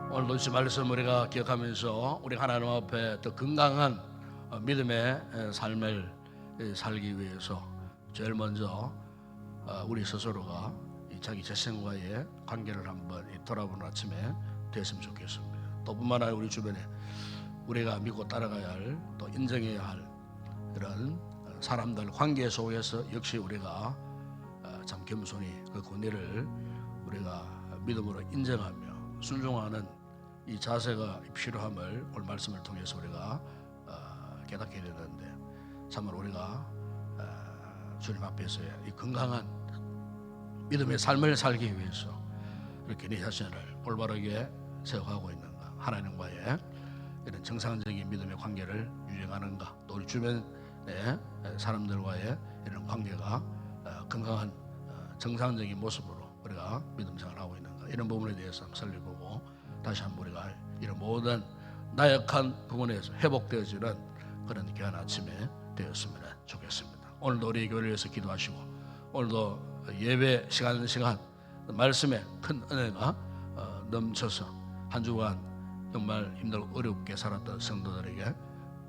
오늘도 이 말씀 우리가 기억하면서 우리 하나님 앞에 더 건강한 믿음의 삶을 살기 위해서 제일 먼저 우리 스스로가 자기 자신과의 관계를 한번 돌아보는 아침에 됐으면 좋겠습니다. 또 뿐만 아니라 우리 주변에 우리가 믿고 따라가야 할, 또 인정해야 할 그런 사람들 관계 속에서 역시 우리가 참 겸손히 그 권위를 우리가 믿음으로 인정하며 순종하는 이 자세가 필요함을 오늘 말씀을 통해서 우리가 깨닫게 되는데, 참으로 우리가 주님 앞에서의 이 건강한 믿음의 삶을 살기 위해서 이렇게 내 자신을 올바르게 세워가고 있는가, 하나님과의 이런 정상적인 믿음의 관계를 유지하는가, 또 우리 주변의 사람들과의 이런 관계가 건강한 정상적인 모습으로 우리가 믿음 생활을 하고 있는가, 이런 부분에 대해서 한번 살펴보고 다시 한번 우리가 이런 모든 나약한 부분에서 회복되어지는 그런 귀한 아침에 되었으면 좋겠습니다. 오늘도 우리 교회를 위해서 기도하시고 오늘도 예배 시간 말씀에 큰 은혜가 넘쳐서 한 주간 정말 힘들고 어렵게 살았던 성도들에게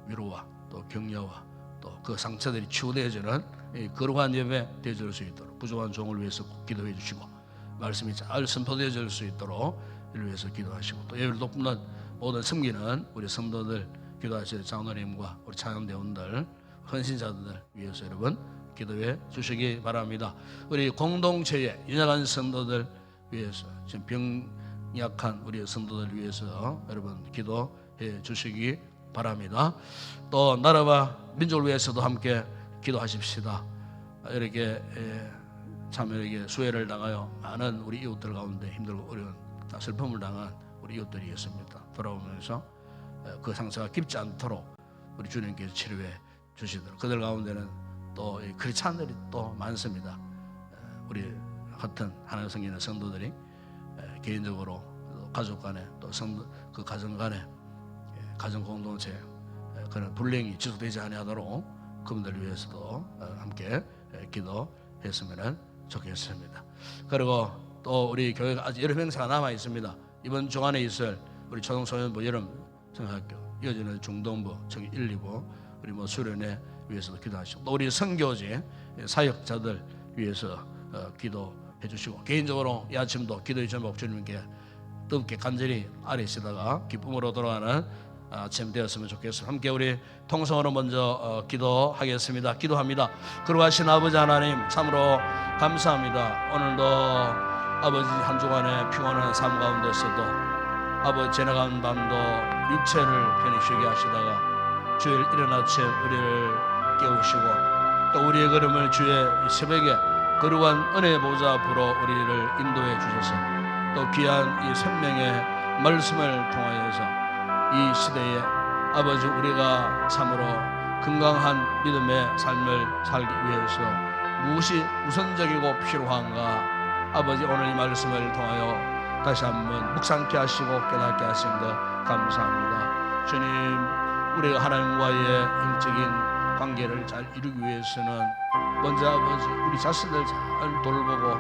위로와 또 격려와 또 그 상처들이 치유되어지는 거룩한 예배 되어질 수 있도록 부족한 종을 위해서 꼭 기도해 주시고 말씀이 잘 선포되어질 수 있도록 이를 위해서 기도하시고 또 예배를 돕는 모든 섬기는 우리 성도들 기도하시는 장로님과 우리 찬양대원들 헌신자들 위해서 여러분 기도해 주시기 바랍니다. 우리 공동체의 연약한 성도들 위해서 지금 병약한 우리 성도들 위해서 여러분 기도해 주시기 바랍니다. 또 나라와 민족을 위해서도 함께 기도하십시다. 이렇게 참 이렇게 수해를 당하여 많은 우리 이웃들 가운데 힘들고 어려운 슬픔을 당한 우리 이웃들이 있습니다. 돌아오면서 그 상처가 깊지 않도록 우리 주님께서 치료해 주시도록 그들 가운데는 또 크리스찬들이 또 많습니다. 우리 같은 하나님 섬기는 성도들이 개인적으로 가족 간에 또 그 가정 간에 가정 공동체 그런 불행이 지속되지 아니하도록 그분들을 위해서도 함께 기도했으면 좋겠습니다. 그리고 또 우리 교회가 아직 여름 행사가 남아 있습니다. 이번 주간에 있을 우리 초등소년부 여름 성학교 이어지는 중동부 저기 1, 2부 우리 수련회 위해서도 기도하시고 또 우리 선교제 사역자들 위해서 기도해 주시고 개인적으로 이 아침도 기도의 제목 주님께 뜨겁게 간절히 아뢰시다가 기쁨으로 돌아가는 아침 되었으면 좋겠습니다. 함께 우리 통성으로 먼저 기도하겠습니다. 기도합니다. 거룩하신 아버지 하나님 참으로 감사합니다. 오늘도 아버지 한 주간의 피곤한 삶 가운데서도 아버지 지나간 밤도 육체를 편히 쉬게 하시다가 주일 이른 아침 우리를 깨우시고 또 우리의 걸음을 주의 새벽에 거룩한 은혜의 보좌 앞으로 우리를 인도해 주셔서 또 귀한 이 생명의 말씀을 통하여서 이 시대에 아버지 우리가 참으로 건강한 믿음의 삶을 살기 위해서 무엇이 우선적이고 필요한가 아버지 오늘 이 말씀을 통하여 다시 한번 묵상케 하시고 깨닫게 하신 것 감사합니다. 주님 우리가 하나님과의 영적인 관계를 잘 이루기 위해서는 먼저 아버지 우리 자신을 잘 돌보고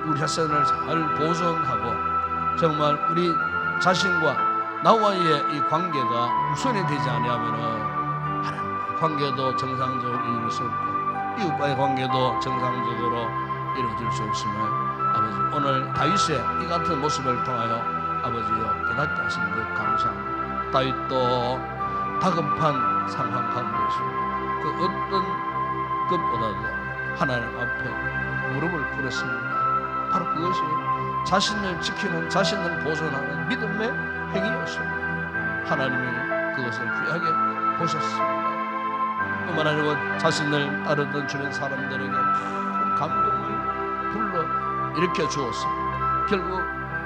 우리 자신을 잘 보존하고 정말 우리 자신과 나와의 이 관계가 우선이 되지 아니하면은 하나님과의 관계도 정상적으로 이룰 수 없고 이웃과의 관계도 정상적으로 이루어질 수 없으면 아버지 오늘 다윗의 이 같은 모습을 통하여 아버지여 깨닫게 하신 것 감사합니다. 다윗도 다급한 상황 가운데서 그 어떤 것보다도 하나님 앞에 무릎을 꿇었습니다. 바로 그것이 자신을 지키는 자신을 보존하는 믿음의 행위였습니다. 하나님이 그것을 귀하게 보셨습니다. 뿐만 아니고 자신을 따르던 주변 사람들에게 큰 감동을 불러 일으켜 주었습니다. 결국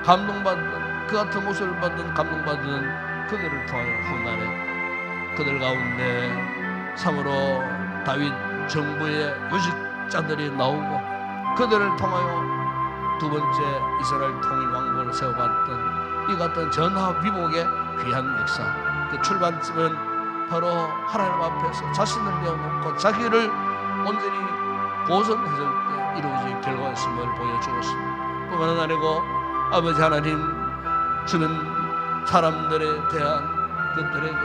감동받은 그 같은 모습을 받은 감동받은 그들을 통하여 훗날에 그들 가운데 참으로 다윗 정부의 요직자들이 나오고 그들을 통하여 두 번째 이스라엘 통일 왕국을 세워봤던 이 같은 전화위복의 귀한 역사 그 출발점은 바로 하나님 앞에서 자신을 내어놓고 자기를 온전히 보존했을 때 이루어진 결과였음을 보여주었습니다. 뿐만 아니고 아버지 하나님 주변 사람들에 대한 그들에게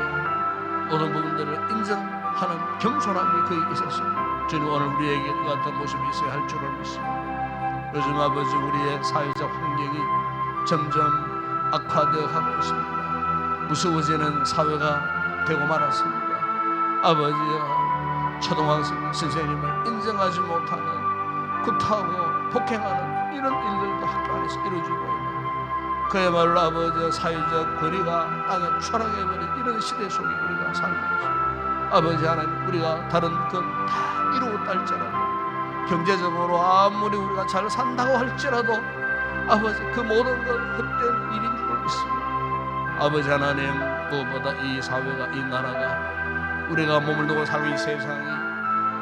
모든 부분들을 인정하는 겸손함이 그에 있었습니다. 주님 오늘 우리에게 이 같은 모습이 있어야 할 줄을 믿습니다. 요즘 아버지 우리의 사회적 환경이 점점 악화되어 가고 있습니다. 무서워지는 사회가 되고 말았습니다. 아버지와 초등학생 선생님을 인정하지 못하는 구타하고 폭행하는 이런 일들도 학교 안에서 이루어지고 있는 그야말로 아버지의 사회적 거리가 땅에 추락해버린 이런 시대 속에 우리가 살고 있습니다. 아버지 하나님 우리가 다른 것 다 이루었다 할지라도 경제적으로 아무리 우리가 잘 산다고 할지라도 아버지 그 모든 것 헛된 일인 줄 믿습니다. 아버지 하나님 무엇보다 이 사회가 이 나라가 우리가 몸을 두고 살고 이 세상이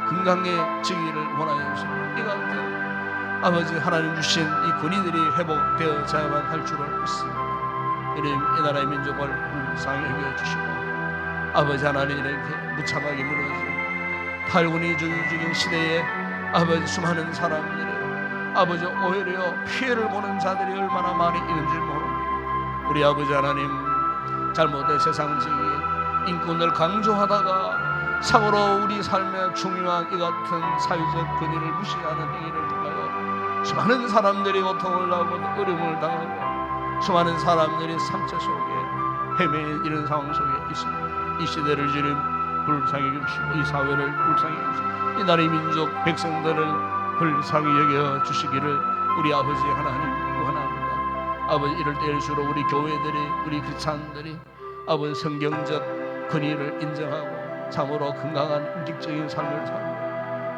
건강해지기를 원하여서 이 같은 아버지 하나님 주신 이 군인들이 회복되어져야만 할 줄을 믿습니다. 이님 이 나라의 민족을 불쌍히 여겨주시고 아버지 하나님 이렇게 무참하게 무너진 탈군이 주인 시대에 아버지 수많은 사람들이 아버지 오히려 피해를 보는 자들이 얼마나 많이 있는지 모릅니다. 우리 아버지 하나님 잘못된 세상적인 인권을 강조하다가 참으로 우리 삶의 중요한 이 같은 사회적 권위를 무시하는 행위를 통하여 수많은 사람들이 고통을 하고 어려움을 당하고 수많은 사람들이 상처 속에 헤매는 이런 상황 속에 있습니다. 이 시대를 주님 불쌍히 여기시고 이 사회를 불쌍히 여기시고 이 나라의 민족 백성들을 불쌍히 여겨 주시기를 우리 아버지 하나님 원합니다. 아버지 이럴 때일수록 우리 교회들이 우리 크리스찬들이 아버지 성경적 권위를 인정하고 참으로 건강한 인격적인 삶을 살고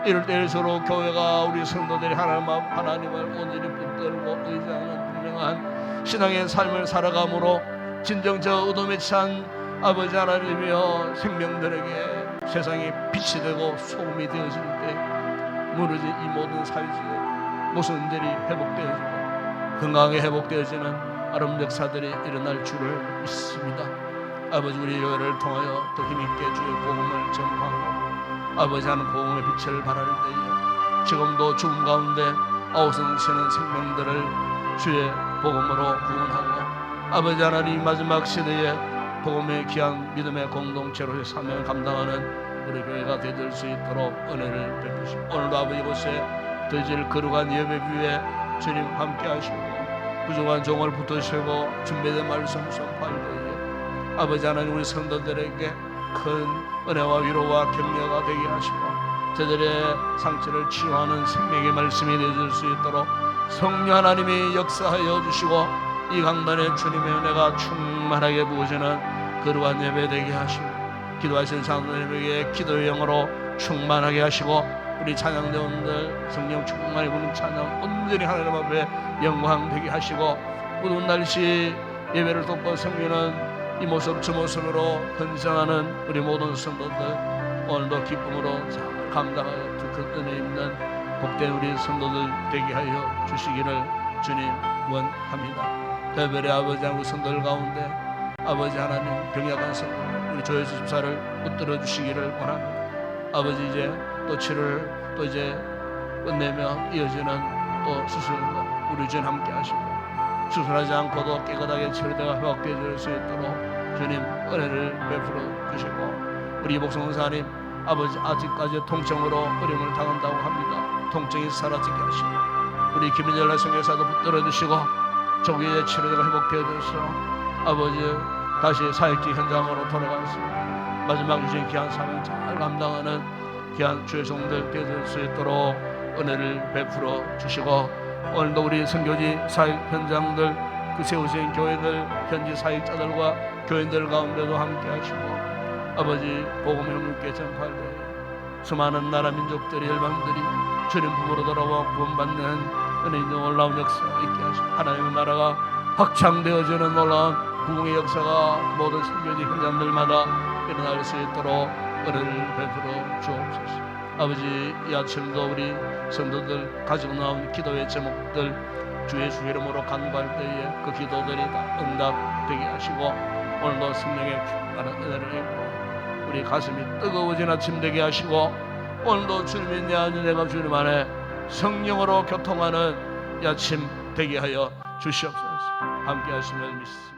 이럴 때일수록 교회가 우리 성도들이 하나님을 온전히 붙들고 의지하는 분명한 신앙의 삶을 살아감으로 진정적 의도에 찬 아버지 하나님이여 생명들에게 세상에 빛이 되고 소금이 되어질 때 무너진 이 모든 사회적 모순들이 회복되어지고 건강하게 회복되어지는 아름다운 역사들이 일어날 줄을 믿습니다. 아버지 우리 교회를 통하여 더 힘있게 주의 복음을 전파하고 아버지 하는 복음의 빛을 발할 때에 지금도 죽음 가운데 아우성치는 생명들을 주의 복음으로 구원하고 아버지 하나님 마지막 시대에 복음의 귀한 믿음의 공동체로의 사명을 감당하는 우리 교회가 되들 수 있도록 은혜를 베푸시고 오늘도 아버지 곳에 드질 거룩한 예배 위에 주님 함께 하시고 부족한 종을 붙드시고 준비된 말씀 선포할 때에 아버지 하나님 우리 성도들에게 큰 은혜와 위로와 격려가 되게 하시고 저들의 상처를 치유하는 생명의 말씀이 되어질 수 있도록 성령 하나님이 역사하여 주시고 이 강단에 주님의 은혜가 충만하게 부어지는 거룩한 예배 되게 하시고 기도하신 사람들에게 기도의 영으로 충만하게 하시고 우리 찬양대원들 성령 충만히 부는 찬양 온전히 하나님 앞에 영광 되게 하시고 무더운 날씨 예배를 돕고 섬기는 이 모습 저 모습으로 헌신하는 우리 모든 성도들 오늘도 기쁨으로 잘 감당하여 더 큰 은혜 있는 복된 우리 성도들 되게 하여 주시기를 주님 원합니다. 별별의 아버지 하나님 성도들 가운데 아버지 하나님 병약한 성도들 우리 조혜수 집사를 붙들어 주시기를 원합니다. 아버지 이제 또 치료를 또 이제 끝내며 이어지는 또 수술과 우리 주님 함께 하시고 수술하지 않고도 깨끗하게 치료되어 회복되어질 수 있도록 주님 은혜를 베풀어 주시고 우리 복성사님 아버지 아직까지 통증으로 어려움을 당한다고 합니다. 통증이 사라지게 하시고 우리 김인철 성교사도 붙들어 주시고 조기에 치료가 회복되어져서 아버지 다시 사역지 현장으로 돌아가서 마지막 주신 귀한 사명 잘 감당하는 귀한 주의 종들 되어질 수 있도록 은혜를 베풀어 주시고 오늘도 우리 선교지 사역 현장들 그 세우신 교회들 현지 사역자들과 교인들 가운데도 함께 하시고 아버지 복음을 함께 전파할 때 수많은 나라 민족들이 열방들이 주님 품으로 돌아와 구원받는 은혜 있는 놀라운 역사가 있게 하시고 하나님의 나라가 확장되어지는 놀라운 부흥의 역사가 모든 선교지 현장들마다 일어날 수 있도록 은혜를 베풀어 주옵소서. 아버지 이 아침도 우리 성도들 가지고 나온 기도의 제목들 주의 주 이름으로 간구할 때에 그 기도들이 다 응답되게 하시고 오늘도 성령의 충만한 은혜를 입고 우리 가슴이 뜨거워진 아침 되게 하시고 오늘도 주님의 내 안에 내가 주님 안에 성령으로 교통하는 이 아침 되게 하여 주시옵소서. 함께 하시면 믿습니다.